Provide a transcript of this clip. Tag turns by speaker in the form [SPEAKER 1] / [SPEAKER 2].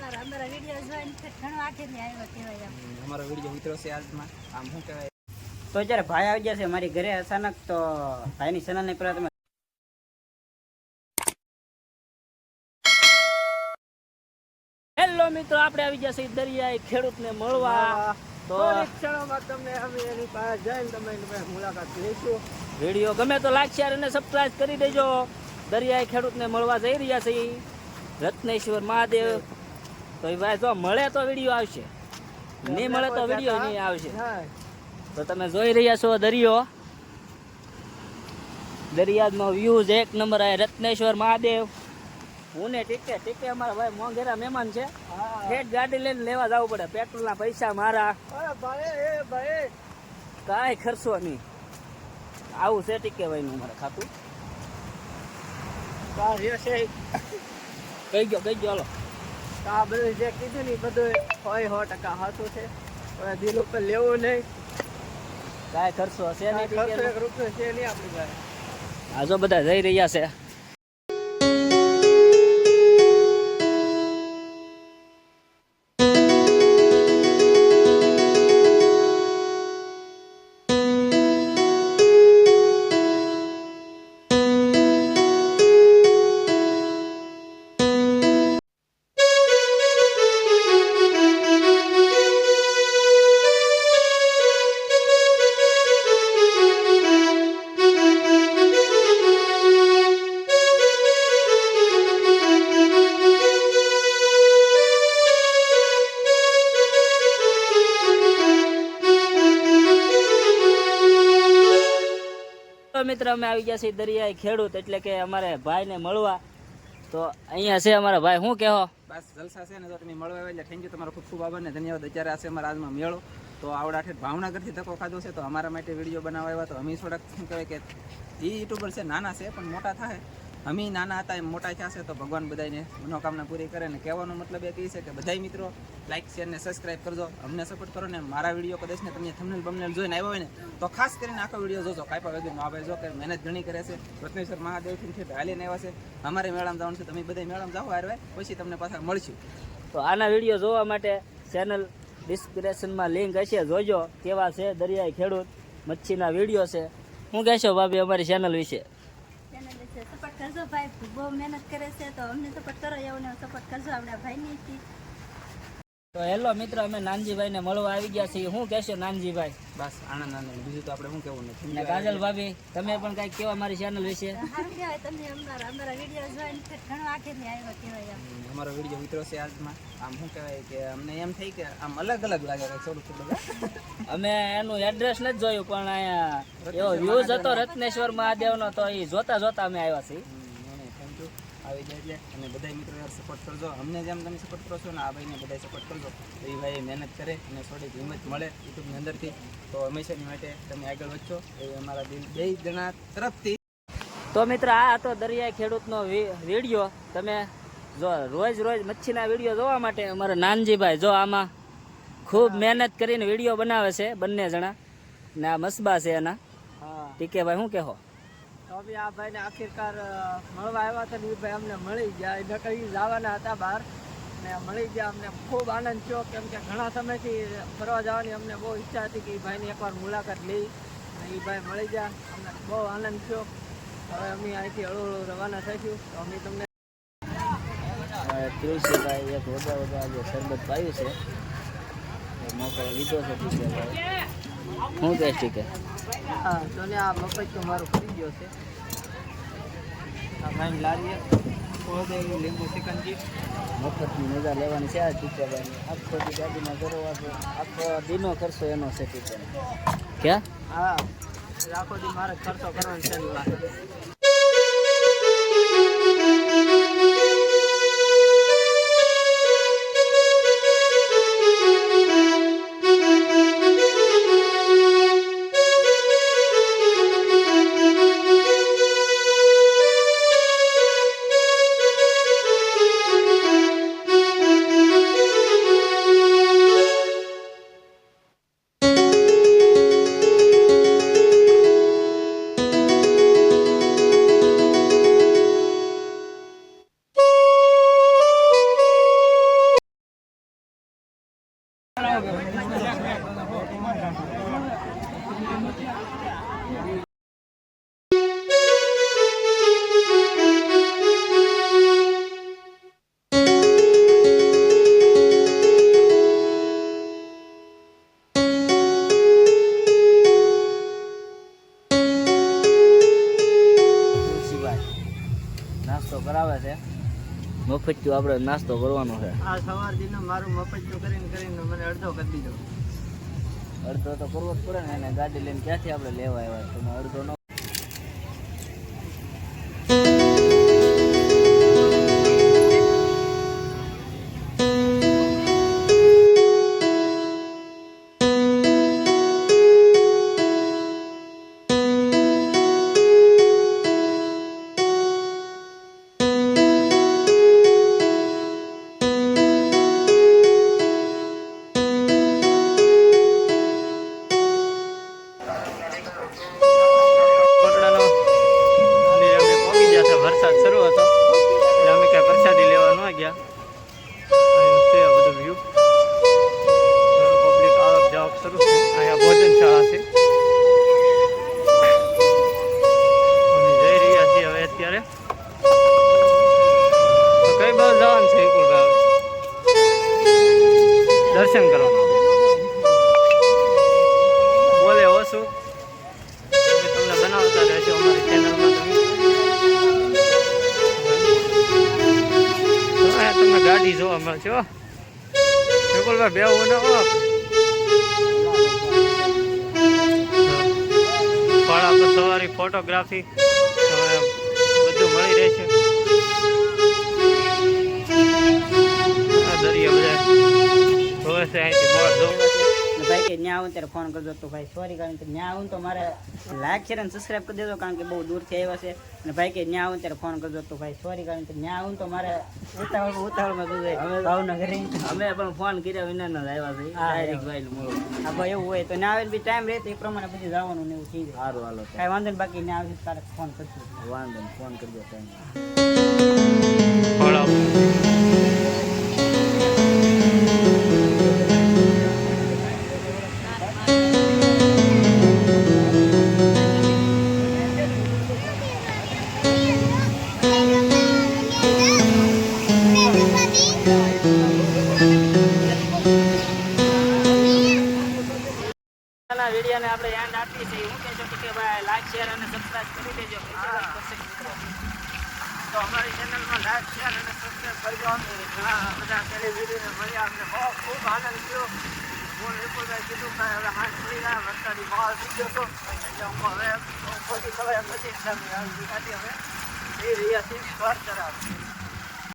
[SPEAKER 1] અમારા વિડીયો જોઈને ઘણો આખેથી આવ્યો કહેવાય
[SPEAKER 2] અમારો વિડીયો મિત્રો છે આજમાં આમ શું કહેવાય.
[SPEAKER 3] તો અત્યારે ભાઈ આવી ગયા છે મારી ઘરે અચાનક. તો ભાઈની ચેનલને પહેલા તમે હેલો મિત્રો, આપણે આવી ગયા છે દરિયાઈ ખેડૂતને મળવા. તો
[SPEAKER 2] ક્ષણોમાં તમને અમે એની પાસે જઈને તમે એની પાસે મુલાકાત લઈશું.
[SPEAKER 3] વિડીયો ગમે તો લાઈક શેર અને સબસ્ક્રાઇબ કરી દેજો. દરિયાઈ ખેડૂતને મળવા જઈ રહ્યા છે રત્નેશ્વર મહાદેવ. તો એ ભાઈ જો મળે તો વિડીયો આવશે, નહીં મળે તો વિડીયો નહીં આવશે. તો તમે જોઈ રહ્યા છો દરિયો, દરિયાનો વ્યૂઝ એક નંબર આવે. રત્નેશ્વર મહાદેવ. હું ને ટીકે અમારા ભાઈ મોંઘેરા મહેમાન છે. ઠેઠ ગાડી લઈને લેવા જવું પડે. પેટ્રોલના પૈસા મારા, કાંઈ ખર્ચો નહીં. આવું છે ટીકે ભાઈ નું મારે ખાતું. કઈ ગયો હાલો.
[SPEAKER 2] આ બધું જે કીધું ને બધું 100% સાચું છે. દિલ ઉપર લેવું નહીં,
[SPEAKER 3] કાંઈ ખર્ચો છે નહીં.
[SPEAKER 2] ખર્ચો 1 રૂપિયો છે નહીં આપણી પાસે.
[SPEAKER 3] આ જો બધા જઈ રહ્યા છે. મિત્ર અમે આવી ગયા છીએ દરિયાઈ ખેડૂત, એટલે કે અમારે ભાઈને મળવા. તો અહીંયા છે અમારા ભાઈ. શું કહો?
[SPEAKER 2] બસ જલસા છે ને. તો તમે મળવા આવે એટલે થેન્ક યુ, તમારો ખૂબ ખૂબ આભાર ને ધન્યવાદ. અત્યારે આ છે અમારા આજમાં મેળો. તો આવડા ઠેઠ ભાવનગરથી ધક્કો ખાધો છે. તો અમારા માટે વિડીયો બનાવવા આવ્યા. તો અમે થોડાક શું કહેવાય કે એ યુટ્યુબર છે, નાના છે પણ મોટા થાય. અમે નાના હતા એમ મોટા થયા છે. તો ભગવાન બધાને મનોકામના પૂરી કરે. ને કહેવાનો મતલબ એ કહે છે કે બધા મિત્રો લાઈક શેર ને સબસ્ક્રાઈબ કરજો, અમને સપોર્ટ કરો. ને મારા વિડીયો કદાચ ને તમે થંબનેલ બમનેલ જોઈને આવ્યો હોય ને તો ખાસ કરીને આખો વિડીયો જોજો. કાંઈ પણ વગરનો આવે જો કે મહેનત ઘણી કરે છે. રત્નેશ્વર મહાદેવથી છે હાલીને આવ્યા છે. અમારે મેળામાં જવાનું છે. તમે બધા મેળામાં જાઓ હારવાય, પછી તમને પાછા મળશું.
[SPEAKER 3] તો આના વિડીયો જોવા માટે ચેનલ ડિસ્ક્રિપ્શનમાં લિંક હશે, જોજો. કેવા છે દરિયાઈ ખેડૂત, મચ્છીના વિડીયો છે. શું કહેશો ભાભી અમારી ચેનલ વિશે?
[SPEAKER 1] સપોર્ટ કરજો ભાઈ, બહુ મહેનત કરે છે તો અમને સપોર્ટ કરો, એવને સપોર્ટ કરજો આપણા ભાઈની.
[SPEAKER 3] તો હેલો મિત્ર, અમે નાનજીભાઈને મળવા આવી ગયા છીએ. શું કહેશો નાનજીભાઈ?
[SPEAKER 2] બસ આનંદ આનંદ, બીજું તો આપણે શું કહેવું નથી.
[SPEAKER 3] ને કાજલ ભાભી તમે પણ કંઈક કેવા મારી ચેનલ વિશે?
[SPEAKER 1] સારું કહેવાય, તમે અમારા વિડીયો જોઈને ઘણો આખેથી આવ્યો કહેવાય.
[SPEAKER 2] અમારો વિડીયો મિત્રો છે આજમાં આમ શું કહેવાય કે અમને એમ થઈ કે આમ અલગ અલગ લાગે થોડું.
[SPEAKER 3] અમે એનું એડ્રેસ નથી જોયું, પણ અહીંયા એવો વ્યૂઝ હતો રત્નેશ્વર મહાદેવનો, તો એ જોતા અમે આવ્યા છીએ.
[SPEAKER 2] થેન્ક યુ આવી જાય એટલે. અને બધા મિત્રો યાર સપોર્ટ કરજો, અમને જેમ તમે સપોર્ટ કરો છો ને આ ભાઈને બધા સપોર્ટ કરજો. તો એ ભાઈ મહેનત કરે અને થોડીક હિંમત મળે યુટ્યુબની અંદરથી. તો હંમેશાની માટે તમે આગળ વધશો એ અમારા બે જણા તરફથી.
[SPEAKER 3] તો મિત્ર, આ હતો દરિયાઈ ખેડૂતનો વિડીયો. તમે જો રોજ મચ્છીના વિડીયો જોવા માટે અમારા નાનજીભાઈ જો આમાં ખૂબ મહેનત કરીને વિડીયો બનાવે છે, બંને જણા. ને આ મસબા છે એના. ટીકે ભાઈ શું કહો?
[SPEAKER 2] તો બી આ ભાઈને આખિરકાર મળવા આવ્યા હતા ને એ ભાઈ અમને મળી ગયા. એ કઈ જવાના હતા બહાર ને મળી ગયા. અમને ખૂબ આનંદ થયો, કેમ કે ઘણા સમયથી ફરવા જવાની અમને બહુ ઈચ્છા હતી કે એ ભાઈની એકવાર મુલાકાત લઈ. અને એ ભાઈ મળી ગયા, અમને બહુ આનંદ થયો. હવે અમે અહીંથી હળવું રવાના થઈશું. તો અમે તમને
[SPEAKER 3] તુલસીભાઈ એક વગા આજે શરબત પાયું છે, મોકો લીધો છે. ઠીક છે, શું કહે ઠીક?
[SPEAKER 2] હા તો ને આ મફત તો મારું ફરી ગયો છે. આ ભાઈ લારીએ લીંબુ સિકંજી
[SPEAKER 3] મફતની મજા લેવાની છે આ ટીચરભાઈ. આખો દી ગાડીમાં ફરવા છે, આખો દીનો ખર્ચો એનો છે ટીચર. ક્યાં?
[SPEAKER 2] હા, આખો દી મારે ખર્ચો કરવાનો છે.
[SPEAKER 3] મફત આપણે નાસ્તો કરવાનો છે.
[SPEAKER 2] આ સવાર દીનો મારું મફત કરીને મને અડધો કરી દીધો.
[SPEAKER 3] અડધો તો કરવો જ પડે ને, એને ગાડી લઈને ક્યાંથી આપણે લેવા આવ્યા, તમે અડધો ન
[SPEAKER 2] વરસાદ શરૂ હતો એટલે અમે કાંઈ પ્રસાદી લેવા ન ગયા. છે આ બધું વ્યૂ, પબ્લિક આવક જાવક શરૂ છે. અહીંયા ભોજનશાળા છે. અમે જઈ રહ્યા છીએ હવે અત્યારે. તો કઈ બાજુ જવાનું છે વિપુલભાઈ? દર્શન કરવા બોલે ઓછું અમે તમને બનાવતા રહેજો અમારી ચેનલમાં. તમને ગાડી જોવા મળશે. વિપુલભાઈ બેવું ના હો, ફળા પર સવારી ફોટોગ્રાફી બધું મળી રહેશે. દરિયા બધા જોવે છે અહીંથી બોર્ડ જોવા છે.
[SPEAKER 4] ભાઈ કે ત્યાં આવું ત્યારે ફોન કરજો. તો ભાઈ સોરી, કારણ કે ત્યાં આવું તો મારે લાઈક શેર અને સબસ્ક્રાઈબ કરી દેજો, કારણ કે બહુ દૂરથી આવ્યા છે. અને ભાઈ કે ત્યાં આવું ત્યારે ફોન કરજો. તો ભાઈ સોરી, કારણ કે ત્યાં આવું તો મારે ઉતાવળમાં બધું ભાવનગર
[SPEAKER 3] અમે પણ ફોન કર્યા વિના જ આવ્યા છે ડાયરેક્ટ ભાઈ મળો.
[SPEAKER 4] આ ભાઈ એવું હોય તો ના આવે બી ટાઈમ રહે તો એ પ્રમાણે પછી જવાનું ને એવું થઈ જાય.
[SPEAKER 3] સારું હાલો,
[SPEAKER 4] કાંઈ વાંધો નહીં, બાકી ત્યાં આવશે તારે ફોન કરજો.
[SPEAKER 3] વાંધો નહીં, ફોન કરજો ટાઈમ.
[SPEAKER 2] ફળા
[SPEAKER 3] વિડીયોને આપણે એન્ડ આપીએ છીએ. હું કહેજો કે ભાઈ લાઈક શેર અને સબસ્ક્રાઇબ કરી દેજો.
[SPEAKER 2] તો અમારી ચેનલમાં લાઈક શેર અને સબસ્ક્રાઈબ કરજો. ઘણા બધા સેલિબ્રિટીને મળ્યા, અમને બહુ ખૂબ આનંદ થયો. હું વિપુલભાઈ કીધું કે હવે હાથ પડી ગયા, વરસાદી માહોલ થઈ ગયો હતો એટલે હું હવે ખોટી ખબર નથી. અમે જઈ રહ્યા છીએ ઘર તરફ.